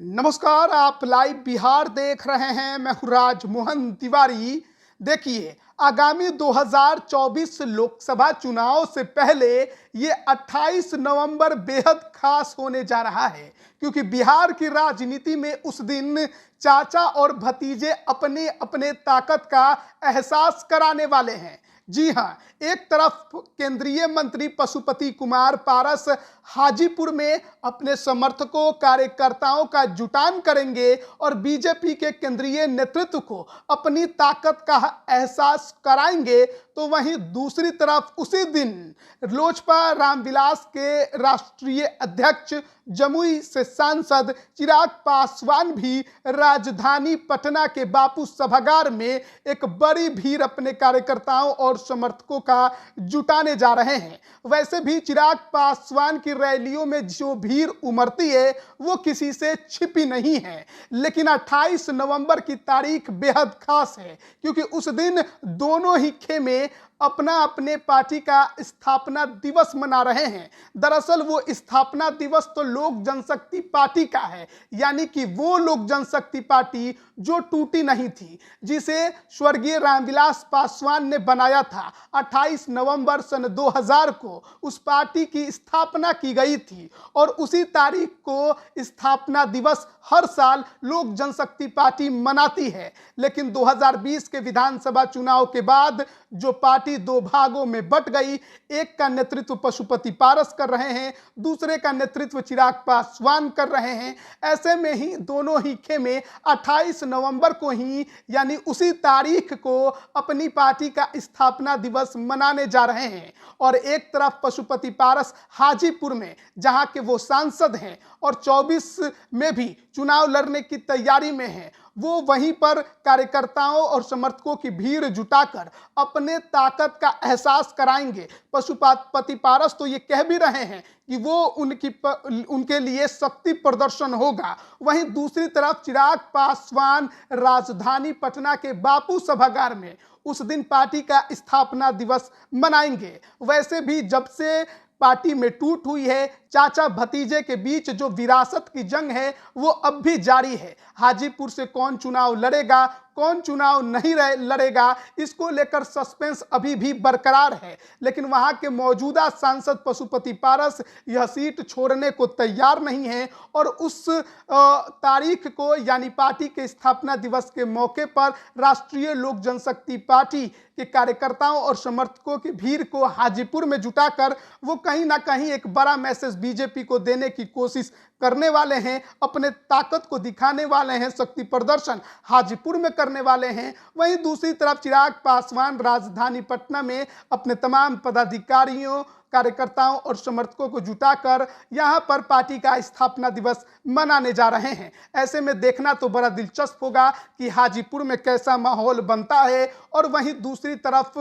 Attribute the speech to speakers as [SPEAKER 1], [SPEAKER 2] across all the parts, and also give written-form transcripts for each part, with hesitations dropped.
[SPEAKER 1] नमस्कार, आप लाइव बिहार देख रहे हैं। मैं हूं राजमोहन तिवारी। देखिए, आगामी 2024 लोकसभा चुनाव से पहले ये 28 नवंबर बेहद खास होने जा रहा है, क्योंकि बिहार की राजनीति में उस दिन चाचा और भतीजे अपने अपने ताकत का एहसास कराने वाले हैं। जी हाँ, एक तरफ केंद्रीय मंत्री पशुपति कुमार पारस हाजीपुर में अपने समर्थकों कार्यकर्ताओं का जुटान करेंगे और बीजेपी के केंद्रीय नेतृत्व को अपनी ताकत का एहसास कराएंगे, तो वहीं दूसरी तरफ उसी दिन लोजपा रामविलास के राष्ट्रीय अध्यक्ष जमुई से सांसद चिराग पासवान भी राजधानी पटना के बापू सभागार में एक बड़ी भीड़ अपने कार्यकर्ताओं और समर्थकों का जुटाने जा रहे हैं। वैसे भी चिराग पासवान की रैलियों में जो भीड़ उमड़ती है वो किसी से छिपी नहीं है, लेकिन 28 नवंबर की तारीख बेहद खास है, क्योंकि उस दिन दोनों ही खेमे अपना अपने पार्टी का स्थापना दिवस मना रहे हैं। दरअसल वो स्थापना दिवस तो लोक जनशक्ति पार्टी का है, यानी कि वो लोक जनशक्ति पार्टी जो टूटी नहीं थी, जिसे स्वर्गीय रामविलास पासवान ने बनाया था। 28 नवंबर सन 2000 को उस पार्टी की स्थापना की गई थी और उसी तारीख को स्थापना दिवस हर साल लोक जनशक्ति पार्टी मनाती है। लेकिन 2020 के विधानसभा चुनाव के बाद जो पार्टी दो भागों में बंट गई, एक का नेतृत्व पशुपति पारस कर रहे हैं, दूसरे का नेतृत्व चिराग पासवान कर रहे हैं। ऐसे में ही दोनों ही खेमे 28 नवंबर को ही, यानी उसी तारीख को अपनी पार्टी का स्थापना दिवस मनाने जा रहे हैं। और एक तरफ पशुपति पारस हाजीपुर में, जहां के वो सांसद हैं और 24 में भी चुनाव लड़ने की तैयारी में हैं, वो वहीं पर कार्यकर्ताओं और समर्थकों की भीड़ जुटाकर अपने ताकत का एहसास कराएंगे। पशुपति पारस तो ये कह भी रहे हैं कि वो उनके लिए शक्ति प्रदर्शन होगा। वहीं दूसरी तरफ चिराग पासवान राजधानी पटना के बापू सभागार में उस दिन पार्टी का स्थापना दिवस मनाएंगे। वैसे भी जब से पार्टी में टूट हुई है, चाचा भतीजे के बीच जो विरासत की जंग है वो अब भी जारी है। हाजीपुर से कौन चुनाव लड़ेगा, कौन चुनाव नहीं लड़ेगा, इसको लेकर सस्पेंस अभी भी बरकरार है। लेकिन वहां के मौजूदा सांसद पशुपति पारस यह सीट छोड़ने को तैयार नहीं है और उस तारीख को, यानी पार्टी के स्थापना दिवस के मौके पर राष्ट्रीय लोक जनशक्ति पार्टी के कार्यकर्ताओं और समर्थकों की भीड़ को हाजीपुर में जुटाकर वो कहीं ना कहीं एक बड़ा मैसेज बीजेपी को देने की कोशिश करने वाले हैं, अपने ताकत को दिखाने वाले हैं, शक्ति प्रदर्शन हाजीपुर में करने वाले हैं। वहीं दूसरी तरफ चिराग पासवान राजधानी पटना में अपने तमाम पदाधिकारियों, कार्यकर्ताओं और समर्थकों को जुटाकर यहां पर पार्टी का स्थापना दिवस मनाने जा रहे हैं। ऐसे में देखना तो बड़ा दिलचस्प होगा कि हाजीपुर में कैसा माहौल बनता है और वहीं दूसरी तरफ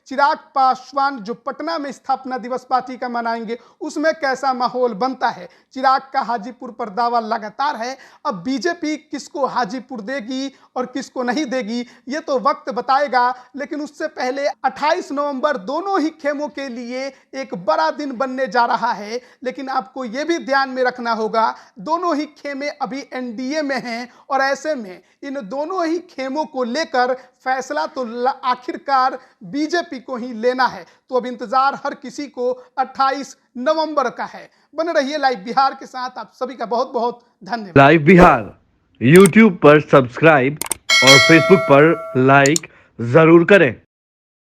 [SPEAKER 1] चिराग पासवान जो पटना में स्थापना दिवस पार्टी का मनाएंगे, उसमें कैसा माहौल बनता है। चिराग का हाजीपुर पर दावा लगातार है। अब बीजेपी किसको हाजीपुर देगी और किसको नहीं देगी, ये तो वक्त बताएगा। लेकिन उससे पहले 28 नवंबर दोनों ही खेमों के लिए एक बड़ा दिन बनने जा रहा है। लेकिन आपको यह भी ध्यान में रखना होगा, दोनों ही खेमे अभी एनडीए में हैं और ऐसे में इन दोनों ही खेमों को लेकर फैसला तो आखिरकार बीजेपी को ही लेना है। तो अब इंतजार हर किसी को 28 नवंबर का है। बने रहिए लाइव बिहार के साथ। आप सभी का बहुत बहुत धन्यवाद।
[SPEAKER 2] लाइव बिहार यूट्यूब पर सब्सक्राइब और फेसबुक पर लाइक जरूर करें।